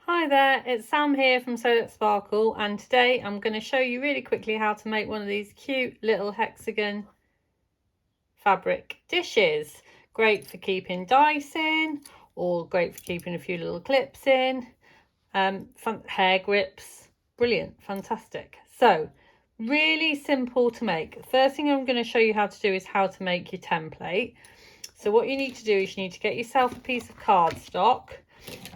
Hi there, it's Sam here from Sew That Sparkle, and today I'm going to show you really quickly how to make one of these cute little hexagon fabric dishes. Great for keeping dice in, or great for keeping a few little clips in, fun hair grips, brilliant, fantastic. So really simple to make. First thing I'm going to show you how to do is how to make your template. So what you need to do is you need to get yourself a piece of cardstock,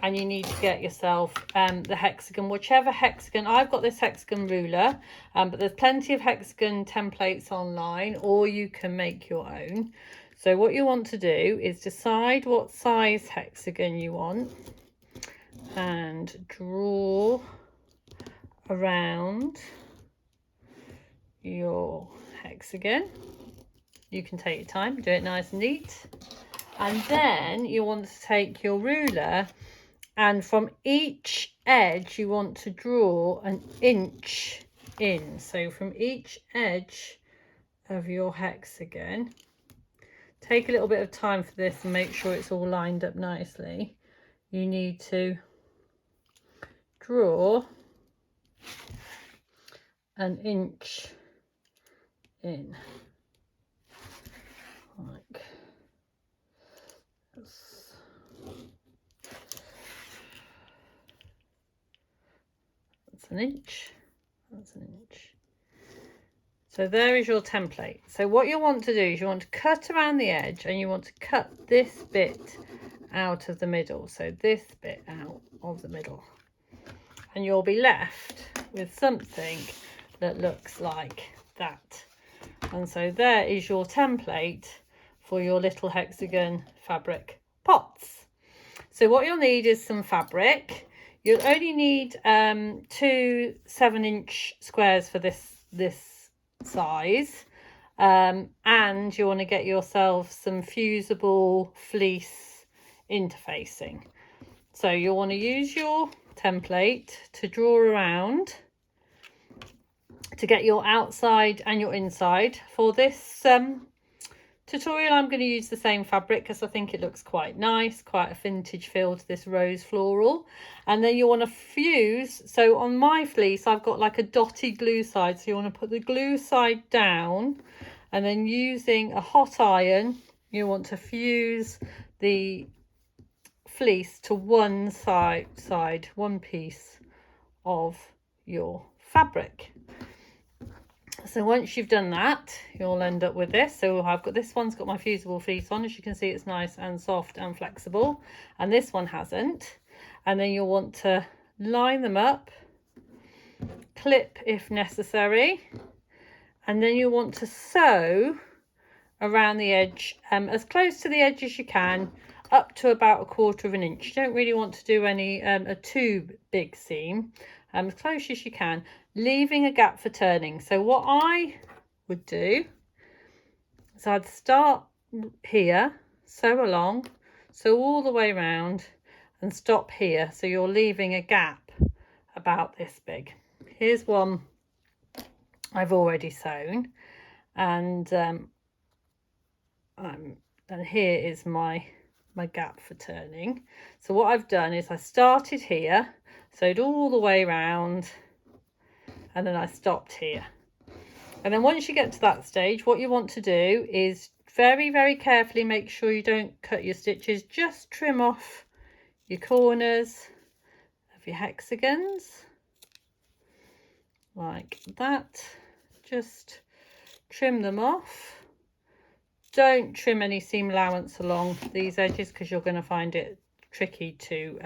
and you need to get yourself the hexagon, whichever hexagon. I've got this hexagon ruler, but there's plenty of hexagon templates online, or you can make your own. So what you want to do is decide what size hexagon you want and draw around your hexagon. You can take your time, do it nice and neat. And then you want to take your ruler, and from each edge you want to draw an inch in. So from each edge of your hexagon, take a little bit of time for this and make sure it's all lined up nicely. You need to draw an inch in, like this. That's an inch, that's an inch. So there is your template. So what you want to do is you want to cut around the edge, and you want to cut this bit out of the middle. So this bit out of the middle. And you'll be left with something that looks like that. And so there is your template for your little hexagon fabric pots. So what you'll need is some fabric. You'll only need 2 7-inch squares for this size, and you want to get yourself some fusible fleece interfacing. So you'll want to use your template to draw around to get your outside and your inside. For this tutorial I'm going to use the same fabric because I think it looks quite nice, quite a vintage feel to this rose floral. And then you want to fuse. So on my fleece I've got like a dotty glue side, so you want to put the glue side down, and then using a hot iron you want to fuse the fleece to one one piece of your fabric. So once you've done that, you'll end up with this. So I've got, this one's got my fusible fleece on. As you can see, it's nice and soft and flexible, and this one hasn't. And then you'll want to line them up, clip if necessary, and then you want to sew around the edge, as close to the edge as you can, up to about 1/4 inch. You don't really want to do any a too big seam, as close as you can, leaving a gap for turning. So what I would do is I'd start here, sew along, sew all the way around, and stop here. So you're leaving a gap about this big. Here's one I've already sewn, and here is my gap for turning. So what I've done is I started here, sewed all the way around, and then I stopped here. And then once you get to that stage, what you want to do is very carefully make sure you don't cut your stitches. Just trim off your corners of your hexagons like that. Just trim them off. Don't trim any seam allowance along these edges because you're going to find it tricky to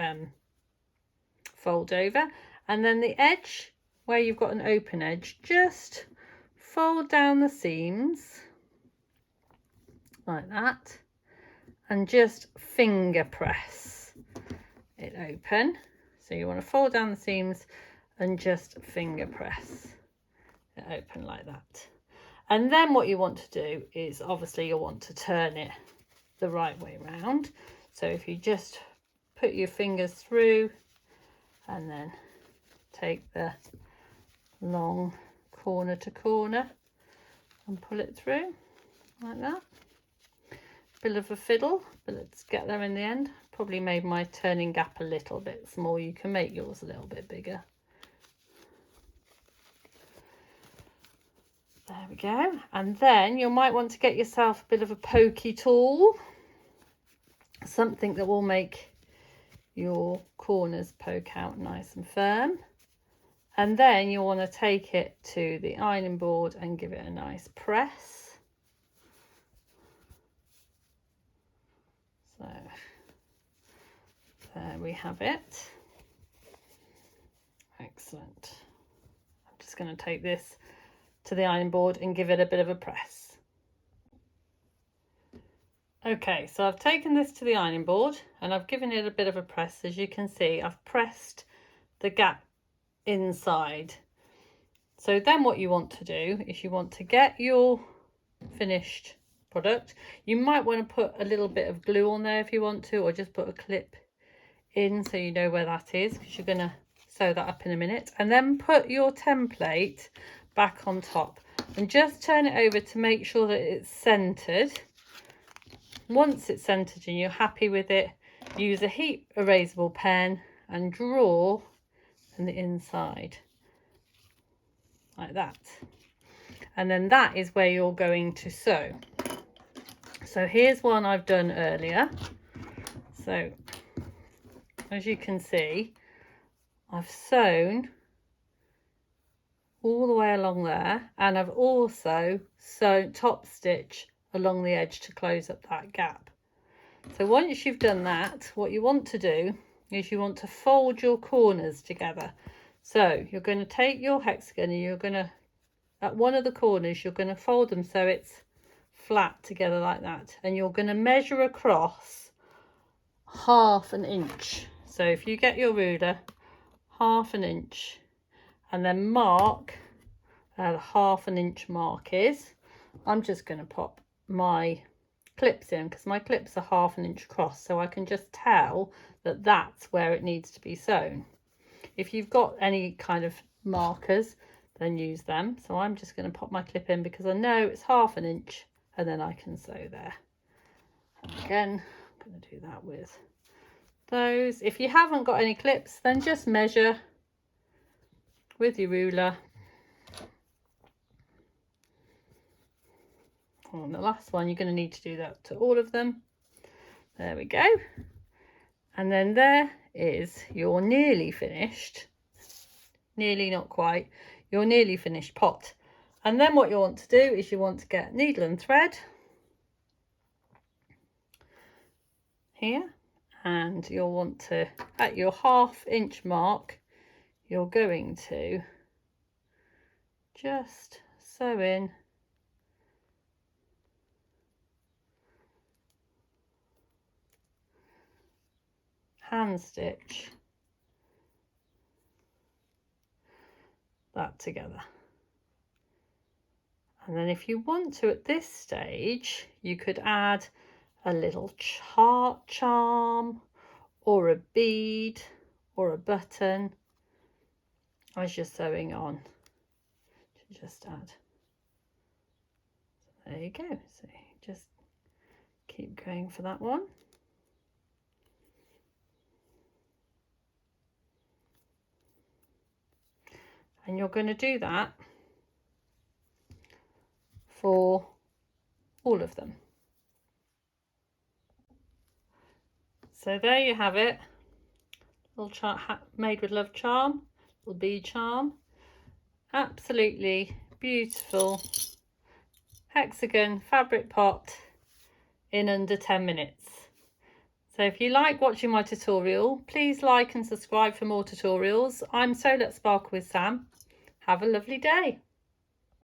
fold over. And then the edge where you've got an open edge, just fold down the seams like that and just finger press it open. So you want to fold down the seams and just finger press it open like that. And then what you want to do is, obviously you'll want to turn it the right way around. So if you just put your fingers through and then take the long corner to corner and pull it through like that. bit of a fiddle, but let's get there in the end. Probably made my turning gap a little bit small. You can make yours a little bit bigger. There we go. And then you might want to get yourself a bit of a pokey tool, something that will make your corners poke out nice and firm. And then you'll want to take it to the ironing board and give it a nice press. So there we have it. Excellent. I'm just going to take this to the ironing board and give it a bit of a press. Okay, so I've taken this to the ironing board and I've given it a bit of a press. As you can see, I've pressed the gap inside. So then what you want to do is you want to get your finished product. You might want to put a little bit of glue on there if you want to, or just put a clip in so you know where that is, because you're going to sew that up in a minute. And then put your template back on top and just turn it over to make sure that it's centered. Once it's centered and you're happy with it, use a heat erasable pen and draw on the inside like that. And then that is where you're going to sew. So here's one I've done earlier. So as you can see, I've sewn all the way along there, and I've also sewn top stitch along the edge to close up that gap. So once you've done that, what you want to do is you want to fold your corners together. So you're going to take your hexagon and you're going to, at one of the corners, you're going to fold them so it's flat together like that, and you're going to measure across 1/2 inch. So if you get your ruler, 1/2 inch, and then mark where the 1/2 inch mark is. I'm just going to pop my clips in because my clips are 1/2 inch across, so I can just tell that that's where it needs to be sewn. If you've got any kind of markers, then use them. So I'm just going to pop my clip in because I know it's 1/2 inch, and then I can sew there. And again, I'm going to do that with those. If you haven't got any clips, then just measure with your ruler. On the last one, you're going to need to do that to all of them. There we go. And then there is your nearly finished, nearly, not quite, your nearly finished pot. And then what you want to do is you want to get needle and thread here, and you'll want to, at your 1/2 inch mark, you're going to just sew in hand stitch that together. And then if you want to, at this stage, you could add a little heart charm or a bead or a button as you're sewing on, to just add. So there you go. So just keep going for that one. And you're going to do that for all of them. So there you have it, little made with love charm, little bead charm, absolutely beautiful hexagon fabric pot in under 10 minutes. So if you like watching my tutorial, please like and subscribe for more tutorials. I'm Sew Let's Sparkle with Sam. Have a lovely day.